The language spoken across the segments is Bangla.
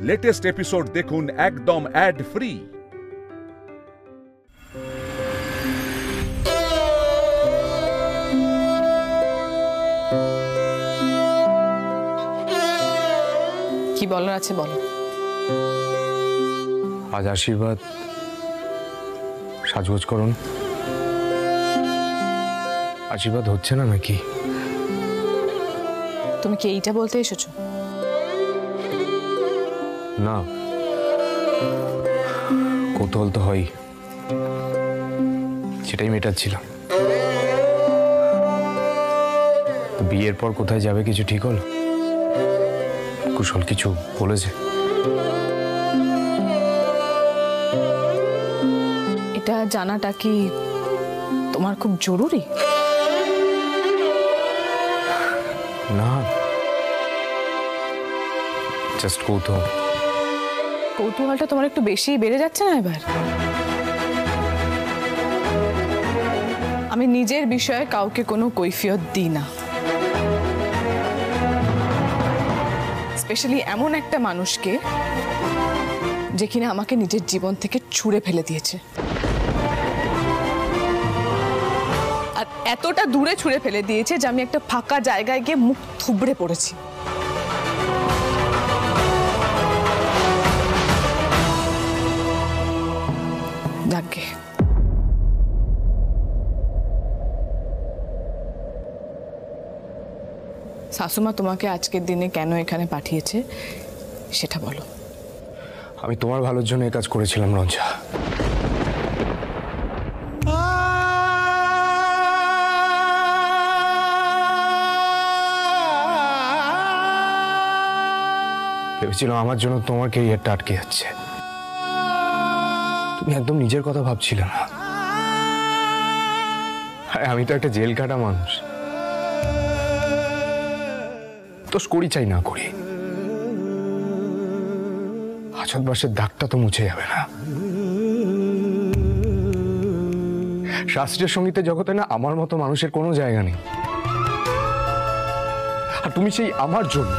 লেটেস্ট এপিসোড দেখুন একদম অ্যাড ফ্রি। কি বলার আছে বলো। আজ আশীর্বাদ সাজগোজ করুন। আশীর্বাদ হচ্ছে না নাকি? তুমি কি এইটা বলতে এসেছো? না, কৌতূহল তো হয়, সেটাই মেটাচ্ছিলাম। বিয়ের পর কোথায় যাবে কিছু ঠিক হলো? কুশল কিছু বলেছে? এটা জানাটা কি তোমার খুব জরুরি? না, জাস্ট কৌতূহল। কৌতূহলটা তোমার একটু বেশি বেড়ে যাচ্ছে না এবার? আমি নিজের বিষয়ে কাউকে কোনো কৈফিয়ত দিই না, স্পেশালি এমন একটা মানুষকে যে কিনা আমাকে নিজের জীবন থেকে ছুঁড়ে ফেলে দিয়েছে, আর এতটা দূরে ছুঁড়ে ফেলে দিয়েছে যে আমি একটা ফাঁকা জায়গায় গিয়ে মুখ থুবড়ে পড়েছি। যাকে শাশুমা তোমাকে আজকের দিনে কেন এখানে পাঠিয়েছে সেটা বলো। আমি তোমার ভালোর জন্য এই কাজ করেছিলাম রঞ্জা। ভেবেছিলাম আমার জন্য তোমার ক্যারিয়ারটা আটকে যাচ্ছে। তুমি একদম নিজের কথা ভাবছিলে না। আমি তো একটা জেল কাটা মানুষ, দোষ করি চাই না করি, আছাদবাসের দাগটা তো মুছে যাবে না। শাস্ত্রীয় সঙ্গীতের জগতে না আমার মতো মানুষের কোনো জায়গা নেই। আর তুমি সেই আমার জন্য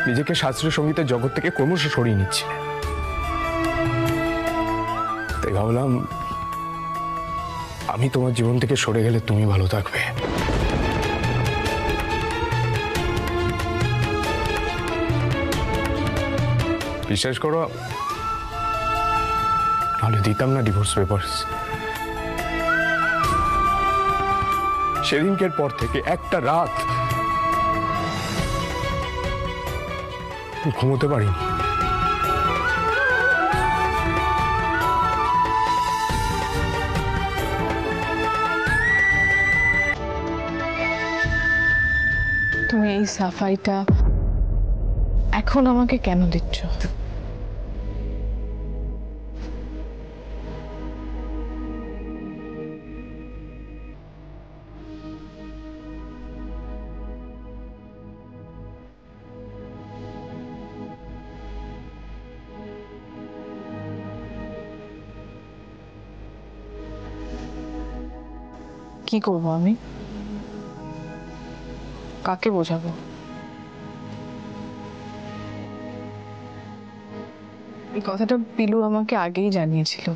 নিজেকে শাস্ত্রীয় সঙ্গীতের জগৎ থেকে ক্রমশ সরিয়ে নিচ্ছিলে। তাই ভাবলাম আমি তোমার জীবন থেকে সরে গেলে তুমি ভালো থাকবে। বিশ্বাস করো, নাহলে দিতাম না ডিভোর্স পেপারস। সেদিনকের পর থেকে একটা রাত ঘুমোতে পারিনি। তুমি এই সাফাইটা এখন আমাকে কেন দিচ্ছ? কি করব আমি? কাকে বোঝাবো? এই কথাটা পিলু আমাকে আগেই জানিয়েছিল।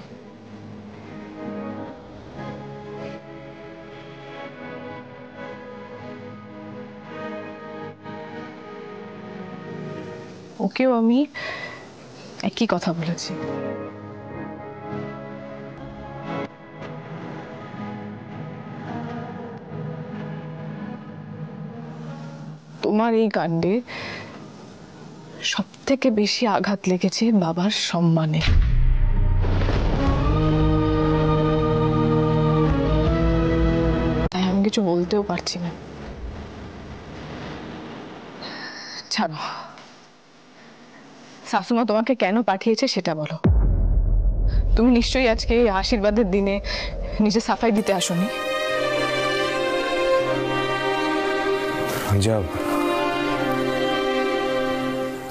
ওকেও আমি একই কথা বলেছি। তোমার এই কাণ্ডে সব থেকে বেশি আঘাত লেগেছে বাবার সম্মানে। তাই আমি কিছু বলতেও পারছি না। ছাড়ো, শাশুমা তোমাকে কেন পাঠিয়েছে সেটা বলো। তুমি নিশ্চয়ই আজকে এই আশীর্বাদের দিনে নিজে সাফাই দিতে আসোনি। যাও,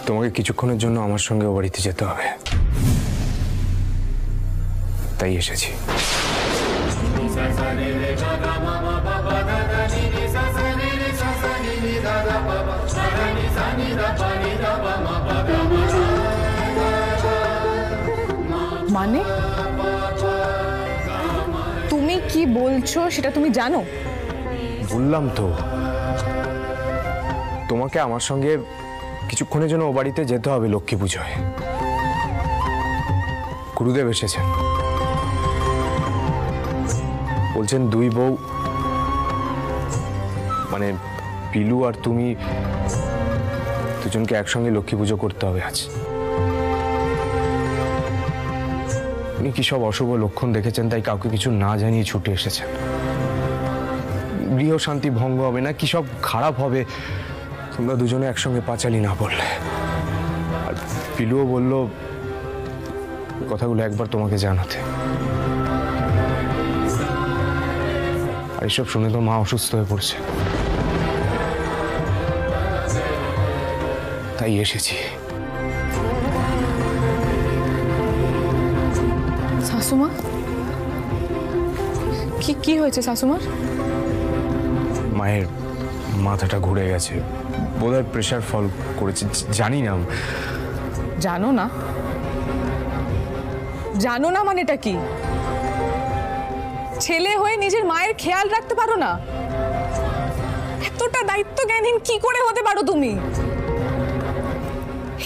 তোমাকে কিছুক্ষণের জন্য আমার সঙ্গে ও বাড়িতে যেতে হবে, তাই এসেছি। কি বলছো সেটা তুমি জানো? বললাম তো, তোমাকে আমার সঙ্গে কিছুক্ষণের জন্য ও বাড়িতে যেতে হবে লক্ষ্মী পুজোয়। গুরুদেব এসেছেন, বলছেন দুই বউ মানে পিলু আর তুমি দুজনকে একসঙ্গে লক্ষ্মী পুজো করতে হবে আজ। উনি কি সব অশুভ লক্ষণ দেখেছেন, তাই কাউকে কিছু না জানিয়ে ছুটে এসেছেন। গৃহ শান্তি ভঙ্গ হবে না কি সব খারাপ হবে তোমরা দুজনে একসঙ্গে পাঁচালি না বললে। আর পিলুও বলল কথাগুলো একবার তোমাকে জানাতে। আর এসব শুনে তো মা অসুস্থ হয়ে পড়ছে, তাই এসেছি। শাশুমা, কি হয়েছে শাশুমার? মায়ের মাথাটা ঘুরে গেছে, বোধহয় প্রেশার ফল করেছে, জানি না। জানো না? জানো না মানেটা কি? ছেলে হয়ে নিজের মায়ের খেয়াল রাখতে পারো না? এতটা দায়িত্ব জ্ঞানহীন কি করে হতে পারো তুমি?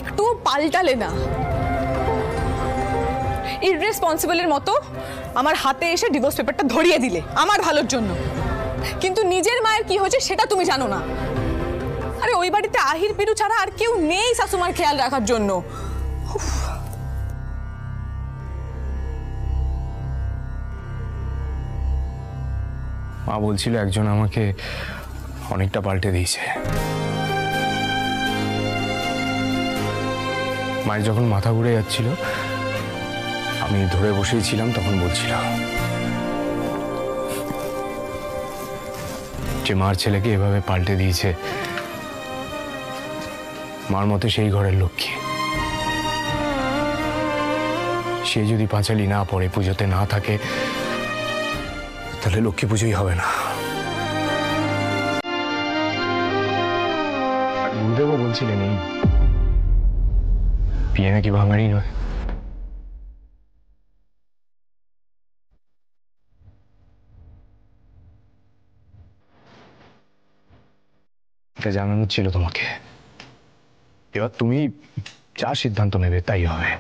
একটু পাল্টালে না, ইররেসপন্সিবলের মতো আমার হাতে এসে ডিভোর্স পেপারটা ধরিয়ে দিলে আমার ভালোর জন্য, কিন্তু নিজের মায়ের কি হয়েছে সেটা তুমি জানো না। আরে ওই বাড়িতে আহির পিরু ছাড়া আর কেউ নেই শাশুমার খেয়াল রাখার জন্য। মা বলছিল একজন আমাকে অনেকটা পাল্টে দিয়েছে। মায়ের যখন মাথা ঘুরে যাচ্ছিল আমি ধরে বসেই ছিলাম, তখন বলছিল যে মার ছেলেকে এভাবে পাল্টে দিয়েছে, মার মতে সেই ঘরের লক্ষ্মী। সে যদি পাঁচালি না পড়ে, পুজোতে না থাকে, তাহলে লক্ষ্মী পুজোই হবে না। গুরুদেবও বলছিলেন এই বিয়ে নাকি ভাঙারই নয়। এটা জানানো ছিল তোমাকে। এবার তুমি যা সিদ্ধান্ত নেবে তাই হবে।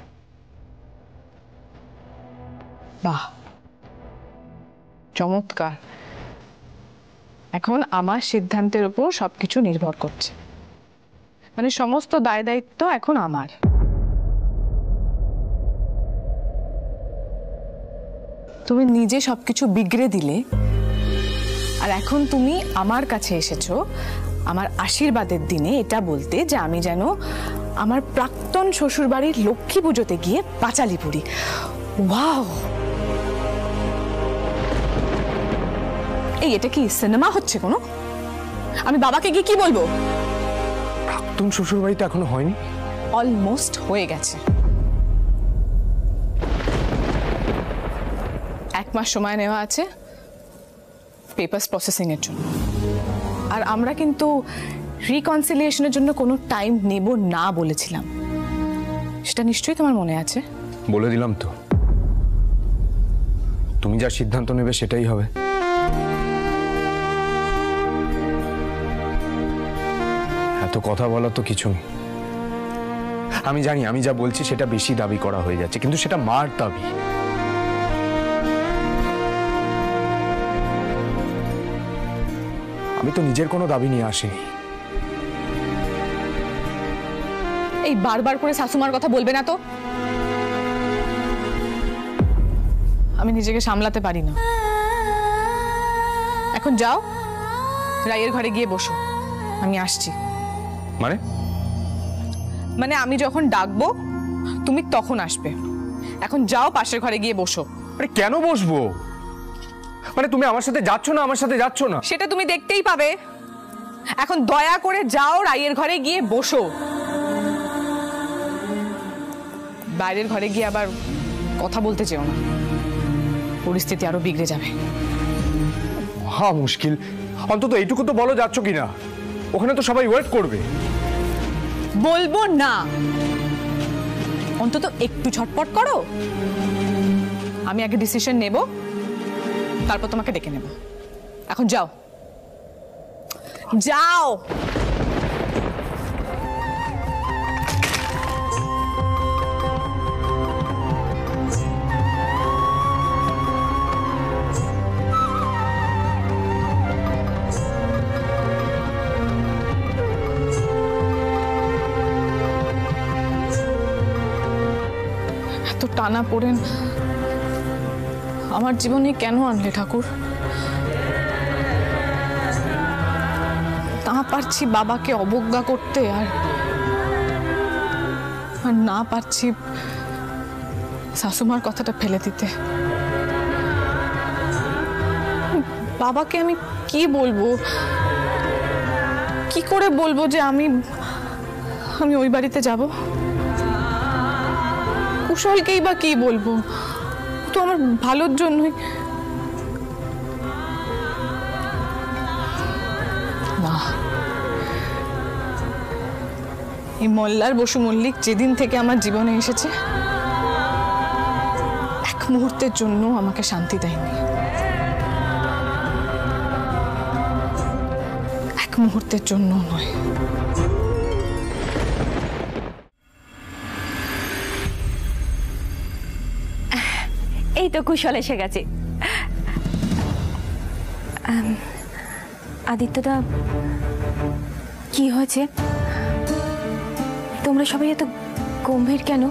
বাহ, চমৎকার। এখন আমার সিদ্ধান্তের উপর সবকিছু নির্ভর করছে, মানে সমস্ত দায় দায়িত্ব এখন আমার। তুমি নিজে সবকিছু বিগড়ে দিলে, আর এখন তুমি আমার কাছে এসেছো আমার আশীর্বাদের দিনে এটা বলতে যে আমি যেন আমার প্রাক্তন শ্বশুর বাড়ির লক্ষ্মী পুজোতে গিয়ে পাঁচালি পুরি। ওয়াও, এই এটা কি সিনেমা হচ্ছে কোনো? আমি বাবাকে গিয়ে কি বলবো? প্রাক্তন শ্বশুর বাড়িতে এখনো হয়নি? অলমোস্ট হয়ে গেছে। 1 মাস সময় নেওয়া আছে পেপারস প্রসেসিং এর জন্য। আর আমরা কিন্তু রিকনসিলিয়েশনের জন্য কোনো টাইম নেব না বলেছিলাম, সেটা নিশ্চয়ই তোমার মনে আছে। বলে দিলাম তো, তুমি যা সিদ্ধান্ত নেবে সেটাই হবে। এত কথা বলার তো কিছু নেই। আমি জানি আমি যা বলছি সেটা বেশি দাবি করা হয়ে যাচ্ছে, কিন্তু সেটা মার দাবি। আমি তো নিজের কোনো দাবি নিয়ে আসিনি। এই বারবার করে শাশুমার কথা বলবে না তো, আমি নিজেকে সামলাতে পারি না। এখন যাও, রায়ের ঘরে গিয়ে বসো, আমি আসছি। মানে আমি যখন ডাকবো তুমি তখন আসবে। এখন যাও, পাশের ঘরে গিয়ে বসো। আরে কেন বসবো? মানে তুমি আমার সাথে যাচ্ছ না, আমার সাথে যাচ্ছ না, সেটা তুমি দেখতেই পাবে। এখন দয়া করে যাও, রায়ের ঘরে গিয়ে বসো। বাইরের ঘরে গিয়ে আবার কথা বলতে চেও না, পরিস্থিতি আরো বিগড়ে যাবে। হ্যাঁ মুশকিল। অন্তত এইটুকু তো বলো যাচ্ছ কিনা, ওখানে তো সবাই ওয়েট করবে। বলবো না, অন্তত একটু ঝটপট করো। আমি আগে ডিসিশন নেব, তারপর তোমাকে ডেকে নেব। এখন যাও যাও। এত টানা পড়েন আমার জীবনে কেন আনলে ঠাকুর? না পারছি বাবাকে অবজ্ঞা করতে, আর না পারছি শাশুমার কথাটা ফেলে দিতে। বাবাকে আমি কি বলবো, কি করে বলবো যে আমি ওই বাড়িতে যাব? কুশলকেই বা কি বলবো? তো আমার ভালোর জন্যই। না, এই মল্লার বসু মল্লিক যেদিন থেকে আমার জীবনে এসেছে এক মুহূর্তের জন্য আমাকে শান্তি দেয়নি, এক মুহূর্তের জন্য নয়। এই তো কুশল এসে গেছে। আদিত্যদা, কি হয়েছে? তোমরা সবাই এত গম্ভীর কেন?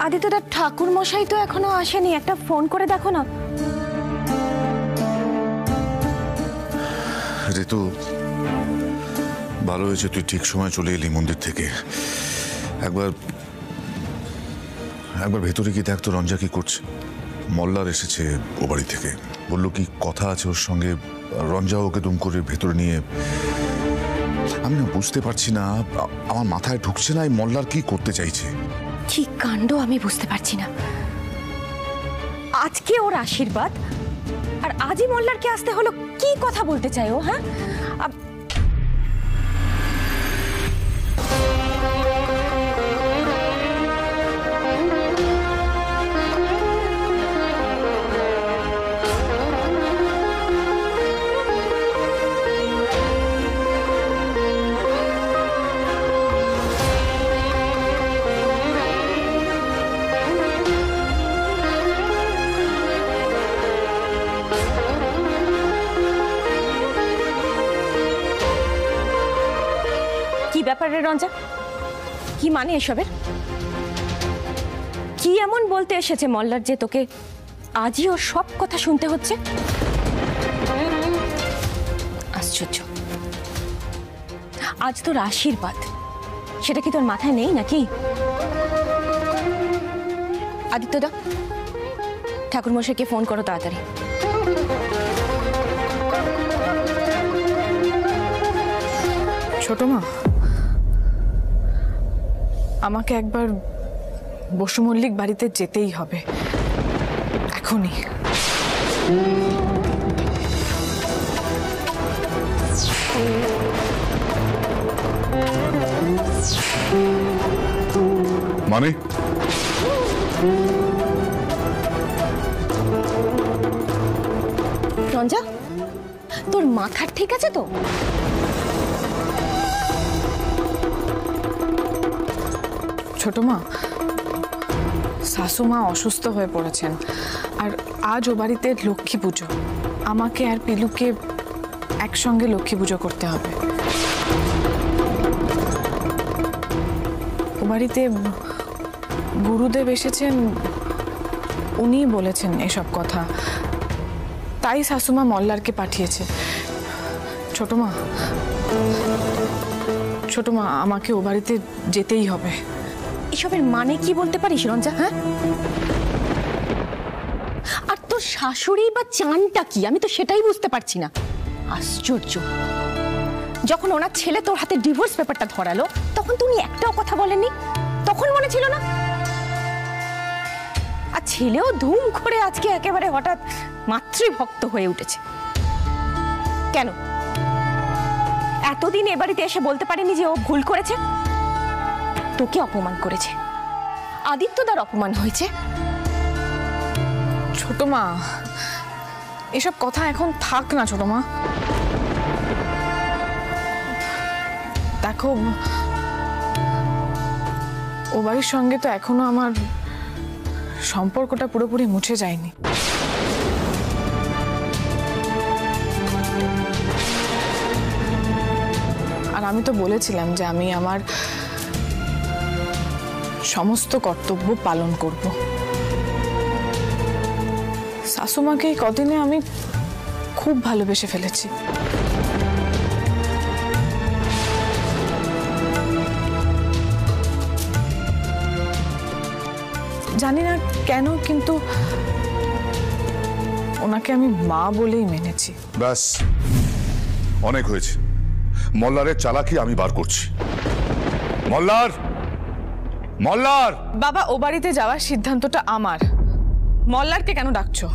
আদিত্যদা, ঠাকুর মশাই তো এখনো আসেনি, একটা ফোন করে দেখো না। ঋতু, ভালো হয়েছে তুই ঠিক সময় চলে এলি মন্দির থেকে। একবার ভেতরে গিয়ে দেখ তো রঞ্জা কি করছে। মল্লার এসেছে ও বাড়ি থেকে, বললো কি কথা আছে ওর সঙ্গে। রঞ্জা ওকে দুম করে ভেতরে নিয়ে, আমি না বুঝতে পারছি না, আমার মাথায় ঢুকছে না এই মল্লার কি করতে চাইছে। কি কাণ্ড আমি বুঝতে পারছি না। আজকে ওর আশীর্বাদ আর আজই মল্লারকে আসতে হলো, কি কথা বলতে চাই ও? হ্যাঁ, কি ব্যাপারে রঞ্জা? কি মানে এসবের? কি এমন বলতে এসেছে মল্লার যে তোকে আজই ওর সব কথা শুনতে হচ্ছে? আশ্চর্য। আজ তোর আশীর্বাদ, সেটা কি তোর মাথায় নেই নাকি? আদিত্যদা, ঠাকুরমশাইকে ফোন করো তাড়াতাড়ি। ছোট মা, আমাকে একবার বসু মল্লিক বাড়িতে যেতেই হবে এখনই। মানে রঞ্জা, তোর মাথা ঠিক আছে তো? ছোট মা, শাশুমা অসুস্থ হয়ে পড়েছেন, আর আজ ও বাড়িতে লক্ষ্মী পুজো। আমাকে আর পিলুকে একসঙ্গে লক্ষ্মী পুজো করতে হবে। ও বাড়িতে গুরুদেব এসেছেন, উনি বলেছেন এসব কথা, তাই শাশুমা মল্লারকে পাঠিয়েছে। ছোট মা, আমাকে ও বাড়িতে যেতেই হবে। এসবের মানে কি বলতে পারিস রঞ্জা? হ্যাঁ, আর তোর শাশুড়ি বা চানটা কি, আমি তো সেটাই বুঝতে পারছি না। আশ্চর্য, যখন ওনার ছেলে তোর হাতে ডিভোর্স পেপারটা ধরালো তখন তুমি একটাও কথা বলেননি? তখন মনে ছিল না? আর ছেলেও ধুম করে আজকে একেবারে হঠাৎ মাতৃভক্ত হয়ে উঠেছে কেন? এতদিন এ বাড়িতে এসে বলতে পারেনি যে ও ভুল করেছে? তোকে অপমান করেছে, আদিত্যদার অপমান হয়েছে, ছোট মা, এসব কথা এখন থাক না ছোট মা। দেখো, ও বাড়ির সঙ্গে তো এখনো আমার সম্পর্কটা পুরোপুরি মুছে যায়নি। আর আমি তো বলেছিলাম যে আমি আমার সমস্ত কর্তব্য পালন করব। শাশুমাকে এই কদিনে আমি খুব ভালোবেসে ফেলেছি। জানি না কেন, কিন্তু ওনাকে আমি মা বলেই মেনেছি। ব্যাস, অনেক হয়েছে। মল্লারের চালাকি আমি বার করছি। মল্লার, মল্লার! বাবা, ও বাড়িতে যাওয়ার সিদ্ধান্তটা আমার। মল্লারকে কেন ডাকছো?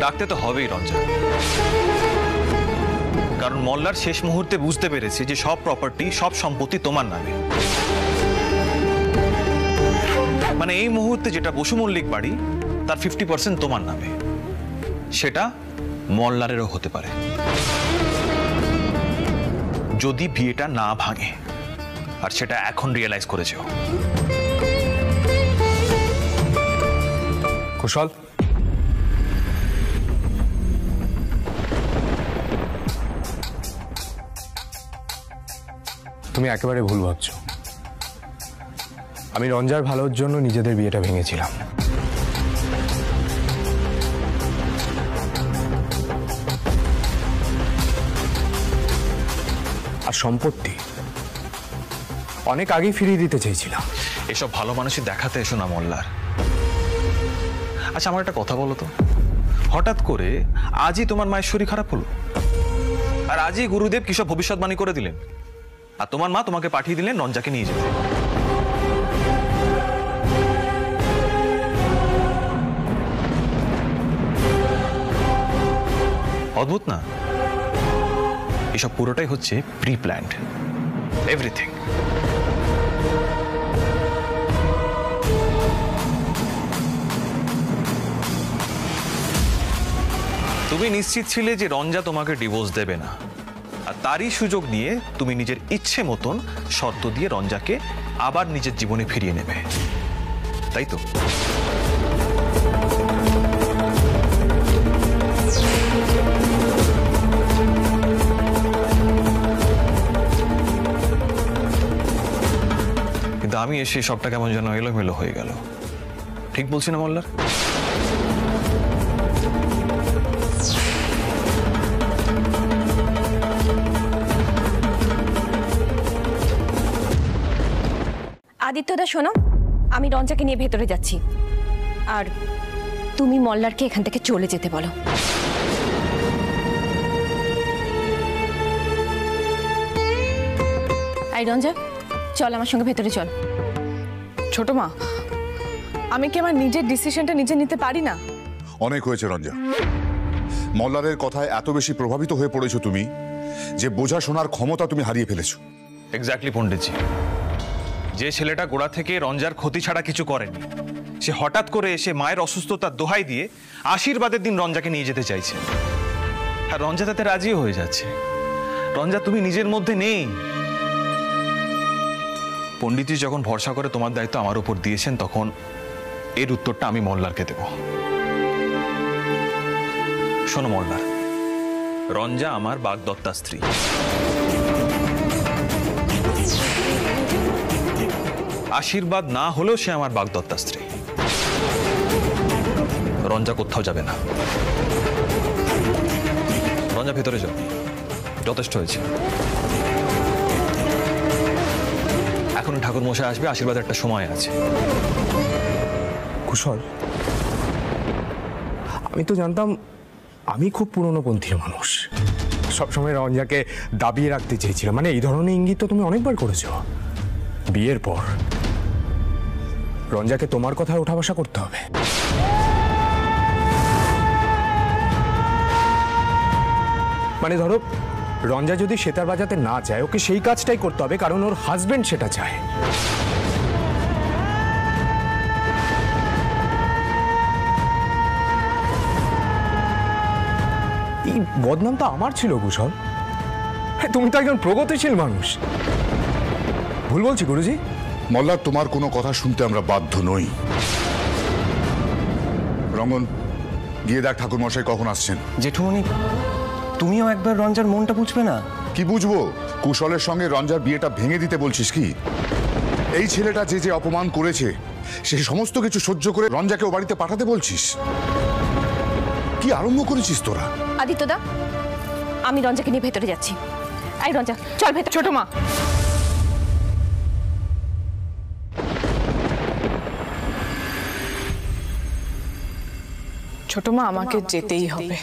ডাকতে তো হবেই রঞ্জা, কারণ মল্লার শেষ মুহূর্তে বুঝতে পেরেছে যে সব প্রপার্টি, সব সম্পত্তি তোমার নামে। মানে এই মুহূর্তে যেটা বসু মল্লিক বাড়ি, তার 50% তোমার নামে। সেটা মল্লারেরও হতে পারে যদি বিয়েটা না ভাঙে, আর সেটা এখন রিয়েলাইজ করেছে। কুশল, তুমি একেবারে ভুল ভাবছো। আমি রঞ্জার ভালোর জন্য নিজেদের বিয়েটা ভেঙেছিলাম। আর সম্পত্তি অনেক আগেই ফিরিয়ে দিতে চেয়েছিলাম। এসব ভালো মানুষই দেখাতে এসো না মল্লার। আচ্ছা, আমার একটা কথা বলো তো, হঠাৎ করে আজই তোমার মায়ের শরীর খারাপ হলো, আর আজই গুরুদেব কিসব ভবিষ্যৎবাণী করে দিলেন, আর তোমার মা তোমাকে পাঠিয়ে দিলেন রঞ্জাকে নিয়ে যেতে। অদ্ভুত না? এসব পুরোটাই হচ্ছে প্রি প্ল্যান্ড, এভরিথিং। তুমি নিশ্চিত ছিলে যে রঞ্জা তোমাকে ডিভোর্স দেবে না, আর তারই সুযোগ নিয়ে তুমি নিজের ইচ্ছে মতন শর্ত দিয়ে রঞ্জাকে আবার নিজের জীবনে ফিরিয়ে নেবে, তাই তো? কিন্তু আমি এসে সবটা কেমন যেন এলোমেলো হয়ে গেল। ঠিক বলছি না মল্লার? আদিত্যদা শোনো, আমি রঞ্জাকে নিয়ে ভেতরে যাচ্ছি, আর তুমি মল্লারকে এখান থেকে চলে যেতে বলো। এই রঞ্জা, চল আমার সঙ্গে ভেতরে চল। ছোট মা, আমি কি আমার নিজের ডিসিশনটা নিজে নিতে পারি না? অনেক হয়েছে রঞ্জা। মল্লারের কথায় এত বেশি প্রভাবিত হয়ে পড়েছো তুমি যে বোঝা শোনার ক্ষমতা তুমি হারিয়ে ফেলেছো। এক্স্যাক্টলি পণ্ডিতজি। যে ছেলেটা গোড়া থেকে রঞ্জার ক্ষতি ছাড়া কিছু করেনি, সে হঠাৎ করে এসে মায়ের অসুস্থতার দোহাই দিয়ে আশীর্বাদের দিন রঞ্জাকে নিয়ে যেতে চাইছে, আর রঞ্জা তাতে রাজিও হয়ে যাচ্ছে। রঞ্জা, তুমি নিজের মধ্যে নেই। পণ্ডিতজি যখন ভরসা করে তোমার দায়িত্ব আমার উপর দিয়েছেন, তখন এর উত্তরটা আমি মল্লারকে দেব। শোনো মল্লার, রঞ্জা আমার বাগদত্তা স্ত্রী। আশীর্বাদ না হলেও সে আমার বাগদত্তা স্ত্রী। রঞ্জা কোথাও যাবে না। রঞ্জা, ভেতরে যাও, যথেষ্ট হয়েছে। এখন ঠাকুর মশাই আসবে, আশীর্বাদের একটা সময় আছে। কুশল, আমি তো জানতাম আমি খুব পুরনোপন্থী মানুষ। সবসময় রঞ্জাকে দাবিয়ে রাখতে চেয়েছিলাম। মানে এই ধরনের ইঙ্গিত তো তুমি অনেকবার করেছো। বিয়ের পর রঞ্জাকে তোমার কথায় ওঠা বসা করতে হবে। মানে ধরো রঞ্জা যদি সেতার বাজাতে না চায়, ওকে সেই কাজটাই করতে হবে, কারণ ওর হাজবেন্ড সেটা চায়। এই বদনামটা আমার ছিল কুশল। তুমি তো একজন প্রগতিশীল মানুষ। ভুল বলছি গুরুজি? মল্লার, তোমার কোনো কথা শুনতে আমরা বাধ্য নই। রঙ্গন, গিয়ে দেখ ঠাকুর মশাই কখন আসছেন। জেঠুমনি, তুমিও একবার রঞ্জার মনটা বুঝবে না? কি বুঝবো? কুশলের সঙ্গে রঞ্জার বিয়েটা ভেঙে দিতে বলছিস কি? এই ছেলেটা যে যে অপমান করেছে সে সমস্ত কিছু সহ্য করে রঞ্জাকে ও বাড়িতে পাঠাতে বলছিস? কি আরম্ভ করেছিস তোরা? আদিত্যদা, আমি রঞ্জাকে নিয়ে ভেতরে যাচ্ছি। এই রঞ্জা, চল ভেতর। ছোট মা, ছোট মা, আমাকে যেতেই হবে।